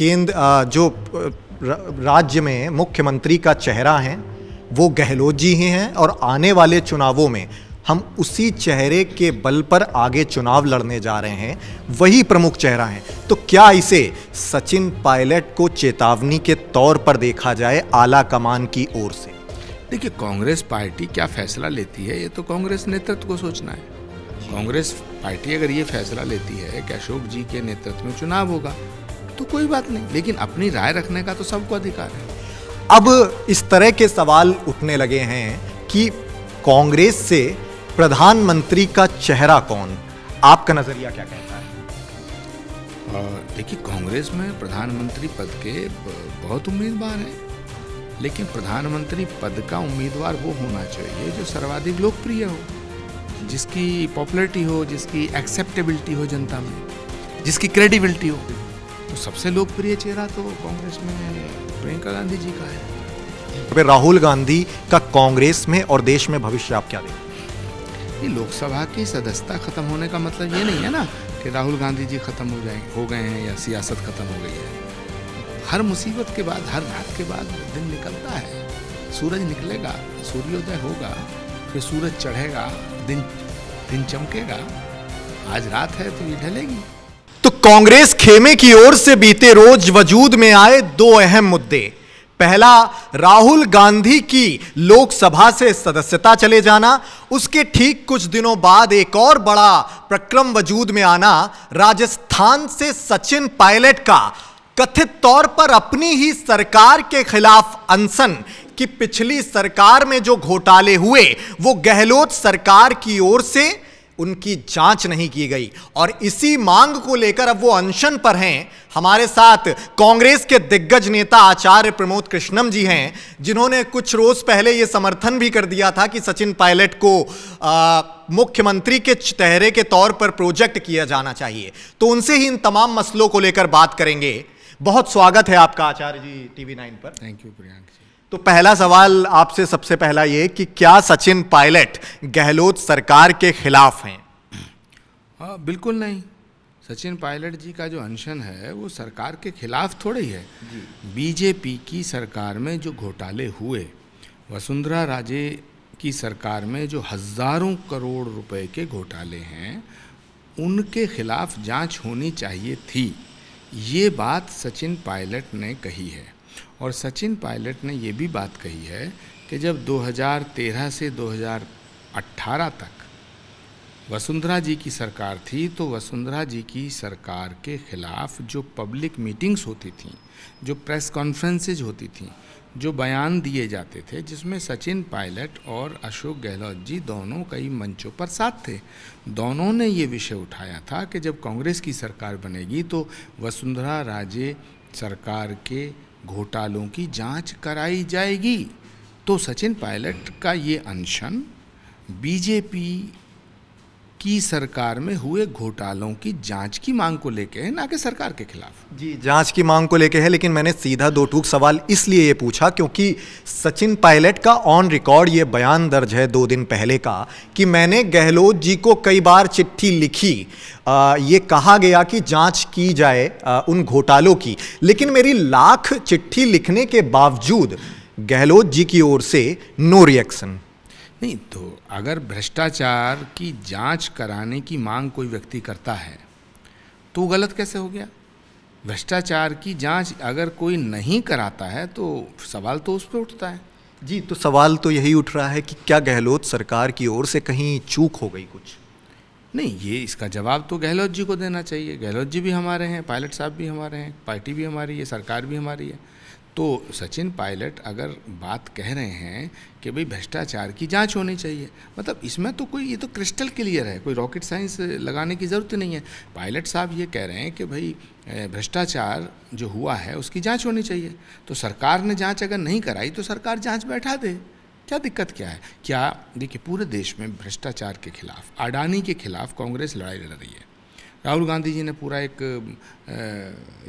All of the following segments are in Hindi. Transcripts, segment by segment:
जो राज्य में मुख्यमंत्री का चेहरा है वो गहलोत जी ही हैं और आने वाले चुनावों में हम उसी चेहरे के बल पर आगे चुनाव लड़ने जा रहे हैं, वही प्रमुख चेहरा है। तो क्या इसे सचिन पायलट को चेतावनी के तौर पर देखा जाए आला कमान की ओर से? देखिए, कांग्रेस पार्टी क्या फैसला लेती है ये तो कांग्रेस नेतृत्व को सोचना है। कांग्रेस पार्टी अगर ये फैसला लेती है कि अशोक जी के नेतृत्व में चुनाव होगा तो कोई बात नहीं, लेकिन अपनी राय रखने का तो सबको अधिकार है। अब इस तरह के सवाल उठने लगे हैं कि कांग्रेस से प्रधानमंत्री का चेहरा कौन, आपका नजरिया क्या कहता है? देखिए, कांग्रेस में प्रधानमंत्री पद के बहुत उम्मीदवार हैं, लेकिन प्रधानमंत्री पद का उम्मीदवार वो होना चाहिए जो सर्वाधिक लोकप्रिय हो, जिसकी पॉपुलैरिटी हो, जिसकी एक्सेप्टेबिलिटी हो जनता में, जिसकी क्रेडिबिलिटी हो। तो सबसे लोकप्रिय चेहरा तो कांग्रेस में प्रियंका गांधी जी का है। राहुल गांधी का कांग्रेस में और देश में भविष्य आप क्या देखते हैं? लोकसभा की सदस्यता खत्म होने का मतलब ये नहीं है ना कि राहुल गांधी जी खत्म हो गए हैं या सियासत खत्म हो गई है। हर मुसीबत के बाद, हर रात के बाद दिन निकलता है, सूरज निकलेगा, सूर्योदय होगा, फिर सूरज चढ़ेगा, दिन चमकेगा। आज रात है तो ये ढलेगी। तो कांग्रेस खेमे की ओर से बीते रोज वजूद में आए दो अहम मुद्दे। पहला, राहुल गांधी की लोकसभा से सदस्यता चले जाना, उसके ठीक कुछ दिनों बाद एक और बड़ा प्रक्रम वजूद में आना, राजस्थान से सचिन पायलट का कथित तौर पर अपनी ही सरकार के खिलाफ अनशन कि पिछली सरकार में जो घोटाले हुए वो गहलोत सरकार की ओर से उनकी जांच नहीं की गई, और इसी मांग को लेकर अब वो अनशन पर हैं। हमारे साथ कांग्रेस के दिग्गज नेता आचार्य प्रमोद कृष्णम जी हैं, जिन्होंने कुछ रोज पहले ये समर्थन भी कर दिया था कि सचिन पायलट को मुख्यमंत्री के चेहरे के तौर पर प्रोजेक्ट किया जाना चाहिए। तो उनसे ही इन तमाम मसलों को लेकर बात करेंगे। बहुत स्वागत है आपका आचार्य जी TV9 पर। थैंक यू प्रियांक जी। तो पहला सवाल आपसे सबसे पहला ये कि क्या सचिन पायलट गहलोत सरकार के खिलाफ हैं? हाँ, बिल्कुल नहीं। सचिन पायलट जी का जो अनशन है वो सरकार के खिलाफ थोड़ी है। बीजेपी की सरकार में जो घोटाले हुए, वसुंधरा राजे की सरकार में जो हजारों करोड़ रुपए के घोटाले हैं, उनके खिलाफ जांच होनी चाहिए थी। ये बात सचिन पायलट ने कही है। और सचिन पायलट ने ये भी बात कही है कि जब 2013 से 2018 तक वसुंधरा जी की सरकार थी तो वसुंधरा जी की सरकार के खिलाफ जो पब्लिक मीटिंग्स होती थीं, जो प्रेस कॉन्फ्रेंसेज होती थीं, जो बयान दिए जाते थे, जिसमें सचिन पायलट और अशोक गहलोत जी दोनों कई मंचों पर साथ थे, दोनों ने ये विषय उठाया था कि जब कांग्रेस की सरकार बनेगी तो वसुंधरा राजे सरकार के घोटालों की जांच कराई जाएगी। तो सचिन पायलट का ये अनशन बीजेपी की सरकार में हुए घोटालों की जांच की मांग को लेके है, ना कि सरकार के खिलाफ। जी, जांच की मांग को लेके है, लेकिन मैंने सीधा दो टूक सवाल इसलिए ये पूछा क्योंकि सचिन पायलट का ऑन रिकॉर्ड ये बयान दर्ज है 2 दिन पहले का कि मैंने गहलोत जी को कई बार चिट्ठी लिखी, ये कहा गया कि जांच की जाए उन घोटालों की, लेकिन मेरी लाख चिट्ठी लिखने के बावजूद गहलोत जी की ओर से नो रिएक्शन। नहीं, तो अगर भ्रष्टाचार की जांच कराने की मांग कोई व्यक्ति करता है तो गलत कैसे हो गया? भ्रष्टाचार की जांच अगर कोई नहीं कराता है तो सवाल तो उस पर उठता है। जी, तो सवाल तो यही उठ रहा है कि क्या गहलोत सरकार की ओर से कहीं चूक हो गई कुछ? नहीं, ये इसका जवाब तो गहलोत जी को देना चाहिए। गहलोत जी भी हमारे हैं, पायलट साहब भी हमारे हैं, पार्टी भी हमारी है, सरकार भी हमारी है। तो सचिन पायलट अगर बात कह रहे हैं कि भाई भ्रष्टाचार की जांच होनी चाहिए, मतलब इसमें तो कोई, ये तो क्रिस्टल क्लियर है, कोई रॉकेट साइंस लगाने की ज़रूरत नहीं है। पायलट साहब ये कह रहे हैं कि भाई भ्रष्टाचार जो हुआ है उसकी जांच होनी चाहिए। तो सरकार ने जांच अगर नहीं कराई तो सरकार जांच बैठा दे, क्या दिक्कत क्या है? क्या देखिए, पूरे देश में भ्रष्टाचार के खिलाफ, अडानी के खिलाफ कांग्रेस लड़ाई लड़ रही है। राहुल गांधी जी ने पूरा एक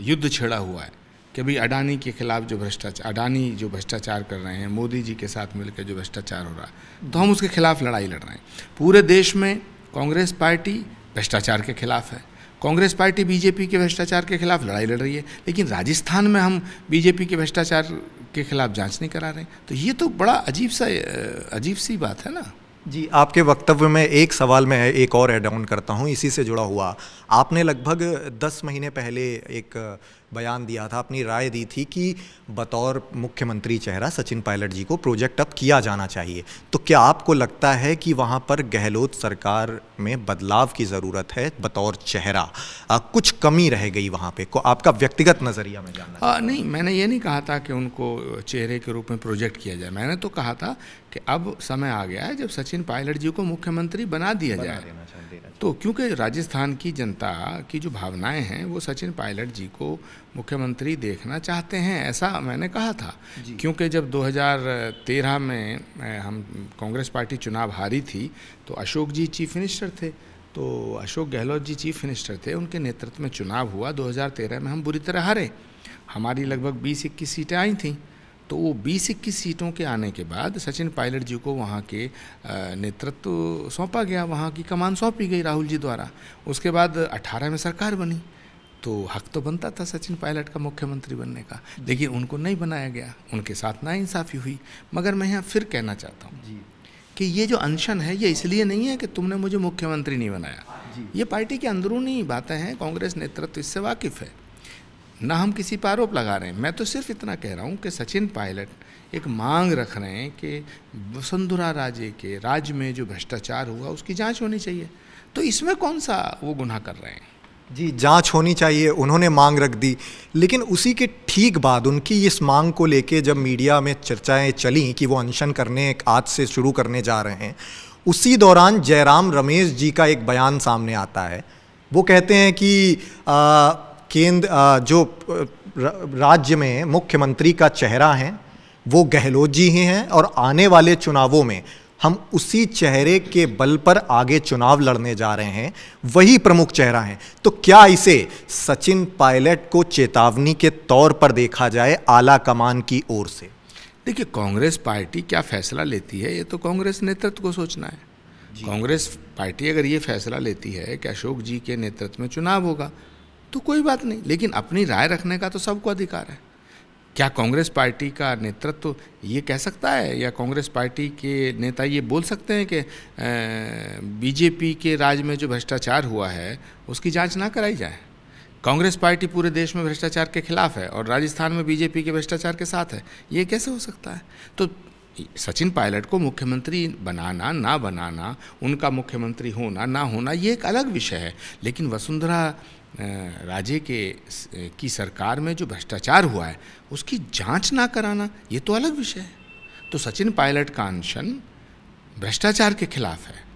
युद्ध छेड़ा हुआ है कि भाई अडानी के खिलाफ जो अडानी जो भ्रष्टाचार कर रहे हैं, मोदी जी के साथ मिलकर जो भ्रष्टाचार हो रहा है, तो हम उसके खिलाफ लड़ाई लड़ रहे हैं। पूरे देश में कांग्रेस पार्टी भ्रष्टाचार के खिलाफ है, कांग्रेस पार्टी बीजेपी के भ्रष्टाचार के खिलाफ लड़ाई लड़ रही है, लेकिन राजस्थान में हम बीजेपी के भ्रष्टाचार के खिलाफ जांच नहीं करा रहे। तो ये तो बड़ा अजीब सी बात है ना। जी, आपके वक्तव्य में एक सवाल मैं एक और ऐड ऑन करता हूं इसी से जुड़ा हुआ। आपने लगभग 10 महीने पहले एक बयान दिया था, अपनी राय दी थी कि बतौर मुख्यमंत्री चेहरा सचिन पायलट जी को प्रोजेक्ट अप किया जाना चाहिए। तो क्या आपको लगता है कि वहां पर गहलोत सरकार में बदलाव की ज़रूरत है? बतौर चेहरा कुछ कमी रह गई वहां पे? आपका व्यक्तिगत नज़रिया में जानना। नहीं, मैंने ये नहीं कहा था कि उनको चेहरे के रूप में प्रोजेक्ट किया जाए। मैंने तो कहा था कि अब समय आ गया है जब सचिन पायलट जी को मुख्यमंत्री बना दिया जाए। तो क्योंकि राजस्थान की जनता की जो भावनाएं हैं वो सचिन पायलट जी को मुख्यमंत्री देखना चाहते हैं, ऐसा मैंने कहा था। क्योंकि जब 2013 में हम कांग्रेस पार्टी चुनाव हारी थी तो अशोक जी चीफ मिनिस्टर थे, तो अशोक गहलोत जी चीफ मिनिस्टर थे, उनके नेतृत्व में चुनाव हुआ। 2013 में हम बुरी तरह हारे, हमारी लगभग 20-21 सीटें आई थीं। तो वो 20-21 सीटों के आने के बाद सचिन पायलट जी को वहाँ के नेतृत्व सौंपा गया, वहाँ की कमान सौंपी गई राहुल जी द्वारा। उसके बाद 18 में सरकार बनी, तो हक तो बनता था सचिन पायलट का मुख्यमंत्री बनने का, लेकिन उनको नहीं बनाया गया, उनके साथ नाइंसाफ़ी हुई। मगर मैं यहाँ फिर कहना चाहता हूँ कि ये जो अनशन है ये इसलिए नहीं है कि तुमने मुझे मुख्यमंत्री नहीं बनाया। ये पार्टी की अंदरूनी बातें हैं, कांग्रेस नेतृत्व इससे वाकिफ़ है, ना हम किसी पर आरोप लगा रहे हैं। मैं तो सिर्फ इतना कह रहा हूँ कि सचिन पायलट एक मांग रख रहे हैं कि वसुंधरा राजे के राज्य में जो भ्रष्टाचार हुआ उसकी जांच होनी चाहिए। तो इसमें कौन सा वो गुनाह कर रहे हैं? जी, जांच होनी चाहिए, उन्होंने मांग रख दी, लेकिन उसी के ठीक बाद उनकी इस मांग को लेके जब मीडिया में चर्चाएं चली कि वो अनशन करने आज से शुरू करने जा रहे हैं, उसी दौरान जयराम रमेश जी का एक बयान सामने आता है। वो कहते हैं कि केंद्र जो राज्य में मुख्यमंत्री का चेहरा हैं वो गहलोत जी ही हैं और आने वाले चुनावों में हम उसी चेहरे के बल पर आगे चुनाव लड़ने जा रहे हैं, वही प्रमुख चेहरा हैं। तो क्या इसे सचिन पायलट को चेतावनी के तौर पर देखा जाए आला कमान की ओर से? देखिए, कांग्रेस पार्टी क्या फैसला लेती है ये तो कांग्रेस नेतृत्व को सोचना है। कांग्रेस पार्टी अगर ये फैसला लेती है कि अशोक जी के नेतृत्व में चुनाव होगा तो कोई बात नहीं, लेकिन अपनी राय रखने का तो सबको अधिकार है। क्या कांग्रेस पार्टी का नेतृत्व ये कह सकता है या कांग्रेस पार्टी के नेता ये बोल सकते हैं कि बीजेपी के राज में जो भ्रष्टाचार हुआ है उसकी जांच ना कराई जाए? कांग्रेस पार्टी पूरे देश में भ्रष्टाचार के खिलाफ है और राजस्थान में बीजेपी के भ्रष्टाचार के साथ है, ये कैसे हो सकता है? तो सचिन पायलट को मुख्यमंत्री बनाना ना बनाना, उनका मुख्यमंत्री होना ना होना, ये एक अलग विषय है। लेकिन वसुंधरा राजे की सरकार में जो भ्रष्टाचार हुआ है उसकी जांच ना कराना, ये तो अलग विषय है। तो सचिन पायलट का अनशन भ्रष्टाचार के खिलाफ है,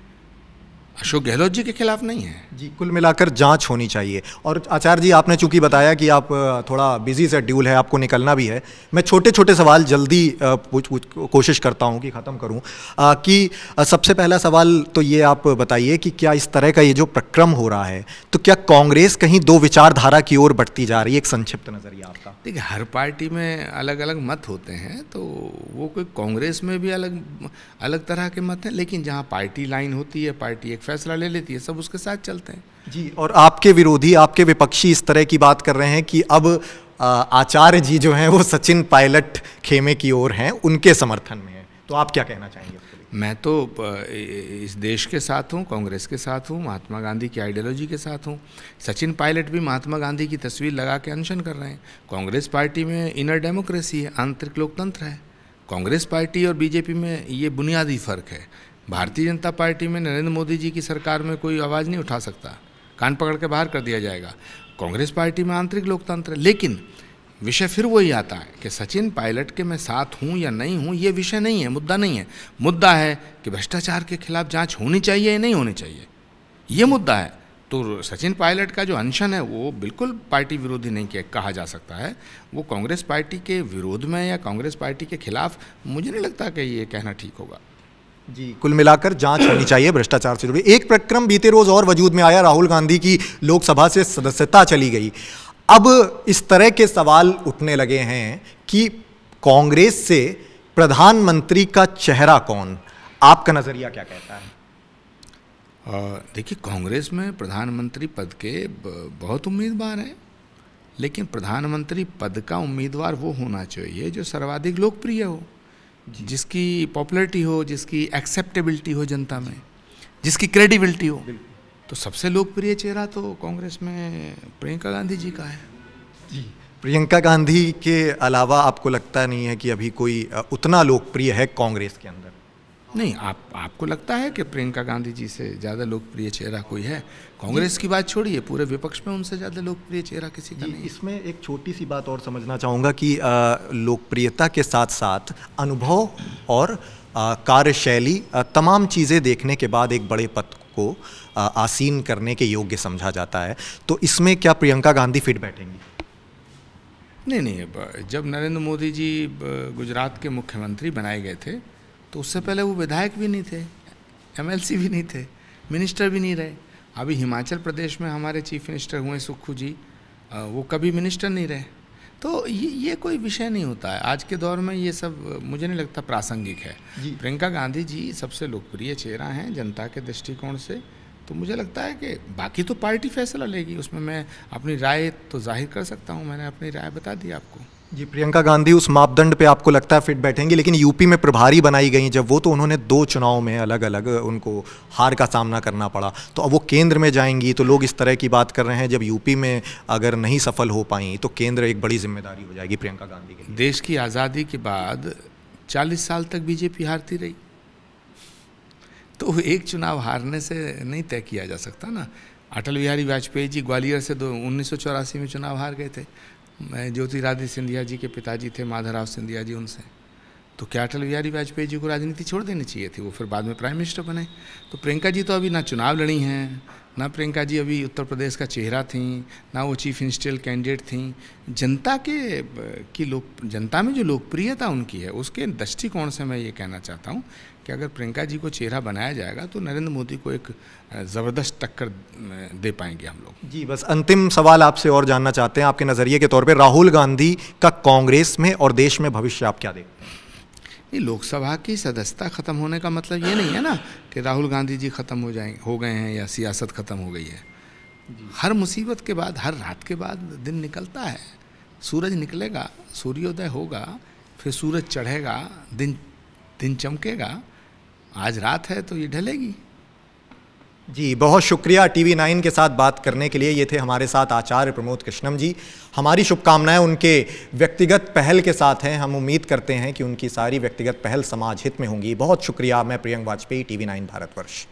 अशोक गहलोत जी के खिलाफ नहीं है। जी, कुल मिलाकर जांच होनी चाहिए। और आचार्य जी, आपने चूंकि बताया कि आप थोड़ा बिजी शेड्यूल है, आपको निकलना भी है, मैं छोटे छोटे सवाल जल्दी कोशिश करता हूं कि ख़त्म करूं। कि सबसे पहला सवाल तो ये आप बताइए कि क्या इस तरह का ये जो प्रक्रम हो रहा है तो क्या कांग्रेस कहीं दो विचारधारा की ओर बढ़ती जा रही है? एक संक्षिप्त नज़रिया आपका। देखिए, हर पार्टी में अलग अलग मत होते हैं, तो वो कोई कांग्रेस में भी अलग तरह के मत हैं, लेकिन जहाँ पार्टी लाइन होती है, पार्टी एक फैसला ले लेती है, सब उसके साथ चलते हैं। जी, और आपके विरोधी, आपके विपक्षी इस तरह की बात कर रहे हैं कि अब आचार्य जी जो हैं वो सचिन पायलट खेमे की ओर हैं, उनके समर्थन में हैं। तो आप क्या कहना चाहेंगे? मैं तो इस देश के साथ हूँ, कांग्रेस के साथ हूँ, महात्मा गांधी की आइडियोलॉजी के साथ हूँ। सचिन पायलट भी महात्मा गांधी की तस्वीर लगा के अनशन कर रहे हैं। कांग्रेस पार्टी में इनर डेमोक्रेसी है, आंतरिक लोकतंत्र है। कांग्रेस पार्टी और बीजेपी में ये बुनियादी फ़र्क है। भारतीय जनता पार्टी में नरेंद्र मोदी जी की सरकार में कोई आवाज़ नहीं उठा सकता, कान पकड़ के बाहर कर दिया जाएगा। कांग्रेस पार्टी में आंतरिक लोकतंत्र है, लेकिन विषय फिर वही आता है कि सचिन पायलट के मैं साथ हूँ या नहीं हूँ, ये विषय नहीं है, मुद्दा नहीं है। मुद्दा है कि भ्रष्टाचार के खिलाफ जांच होनी चाहिए या नहीं होनी चाहिए, ये मुद्दा है। तो सचिन पायलट का जो अनशन है वो बिल्कुल पार्टी विरोधी नहीं कहा जा सकता है। वो कांग्रेस पार्टी के विरोध में या कांग्रेस पार्टी के खिलाफ, मुझे नहीं लगता कि ये कहना ठीक होगा। जी, कुल मिलाकर जांच होनी चाहिए भ्रष्टाचार से जुड़ी। एक प्रक्रम बीते रोज और वजूद में आया, राहुल गांधी की लोकसभा से सदस्यता चली गई। अब इस तरह के सवाल उठने लगे हैं कि कांग्रेस से प्रधानमंत्री का चेहरा कौन? आपका नजरिया क्या कहता है? देखिए, कांग्रेस में प्रधानमंत्री पद के बहुत उम्मीदवार हैं, लेकिन प्रधानमंत्री पद का उम्मीदवार वो होना चाहिए जो सर्वाधिक लोकप्रिय हो, जिसकी पॉपुलैरिटी हो, जिसकी एक्सेप्टेबिलिटी हो जनता में, जिसकी क्रेडिबिलिटी हो। तो सबसे लोकप्रिय चेहरा तो कांग्रेस में प्रियंका गांधी जी का है। जी, प्रियंका गांधी के अलावा आपको लगता नहीं है कि अभी कोई उतना लोकप्रिय है कांग्रेस के अंदर? नहीं, आपको लगता है कि प्रियंका गांधी जी से ज़्यादा लोकप्रिय चेहरा कोई है? कांग्रेस की बात छोड़िए, पूरे विपक्ष में उनसे ज़्यादा लोकप्रिय चेहरा किसी का नहीं। इसमें एक छोटी सी बात और समझना चाहूँगा कि लोकप्रियता के साथ साथ अनुभव और कार्यशैली, तमाम चीज़ें देखने के बाद एक बड़े पद को आसीन करने के योग्य समझा जाता है। तो इसमें क्या प्रियंका गांधी फिट बैठेंगी? नहीं, जब नरेंद्र मोदी जी गुजरात के मुख्यमंत्री बनाए गए थे तो उससे पहले वो विधायक भी नहीं थे, एमएलसी भी नहीं थे, मिनिस्टर भी नहीं रहे। अभी हिमाचल प्रदेश में हमारे चीफ मिनिस्टर हुए सुक्खू जी, वो कभी मिनिस्टर नहीं रहे। तो ये कोई विषय नहीं होता है आज के दौर में, ये सब मुझे नहीं लगता प्रासंगिक है। प्रियंका गांधी जी सबसे लोकप्रिय चेहरा हैं जनता के दृष्टिकोण से। तो मुझे लगता है कि बाकी तो पार्टी फैसला लेगी, उसमें मैं अपनी राय तो जाहिर कर सकता हूँ, मैंने अपनी राय बता दी आपको। जी, प्रियंका गांधी उस मापदंड पे आपको लगता है फिट बैठेंगी, लेकिन यूपी में प्रभारी बनाई गई जब वो, तो उन्होंने 2 चुनाव में अलग अलग उनको हार का सामना करना पड़ा। तो अब वो केंद्र में जाएंगी तो लोग इस तरह की बात कर रहे हैं, जब यूपी में अगर नहीं सफल हो पाई तो केंद्र एक बड़ी जिम्मेदारी हो जाएगी प्रियंका गांधी के। देश की आज़ादी के बाद 40 साल तक बीजेपी हारती रही, तो एक चुनाव हारने से नहीं तय किया जा सकता ना। अटल बिहारी वाजपेयी जी ग्वालियर से 1984 में चुनाव हार गए थे। मैं ज्योतिरादित्य सिंधिया जी के पिताजी थे माधवराव सिंधिया जी, उनसे। तो क्या अटल बिहारी वाजपेयी जी को राजनीति छोड़ देनी चाहिए थी? वो फिर बाद में प्राइम मिनिस्टर बने। तो प्रियंका जी तो अभी ना चुनाव लड़ी हैं, ना प्रियंका जी अभी उत्तर प्रदेश का चेहरा थी, ना वो चीफ मिनिस्टरियल कैंडिडेट थी। जनता में जो लोकप्रियता उनकी है, उसके दृष्टिकोण से मैं ये कहना चाहता हूँ कि अगर प्रियंका जी को चेहरा बनाया जाएगा तो नरेंद्र मोदी को एक ज़बरदस्त टक्कर दे पाएंगे हम लोग। जी, बस अंतिम सवाल आपसे और जानना चाहते हैं, आपके नज़रिए के तौर पे राहुल गांधी का कांग्रेस में और देश में भविष्य आप क्या देखते हैं? ये लोकसभा की सदस्यता ख़त्म होने का मतलब ये नहीं है ना कि राहुल गांधी जी ख़त्म हो गए हैं या सियासत ख़त्म हो गई है। हर मुसीबत के बाद, हर रात के बाद दिन निकलता है, सूरज निकलेगा, सूर्योदय होगा, फिर सूरज चढ़ेगा, दिन चमकेगा। आज रात है तो ये ढलेगी। जी, बहुत शुक्रिया TV9 के साथ बात करने के लिए। ये थे हमारे साथ आचार्य प्रमोद कृष्णम जी। हमारी शुभकामनाएं उनके व्यक्तिगत पहल के साथ हैं। हम उम्मीद करते हैं कि उनकी सारी व्यक्तिगत पहल समाज हित में होंगी। बहुत शुक्रिया। मैं प्रियंक वाजपेयी, TV9 भारतवर्ष।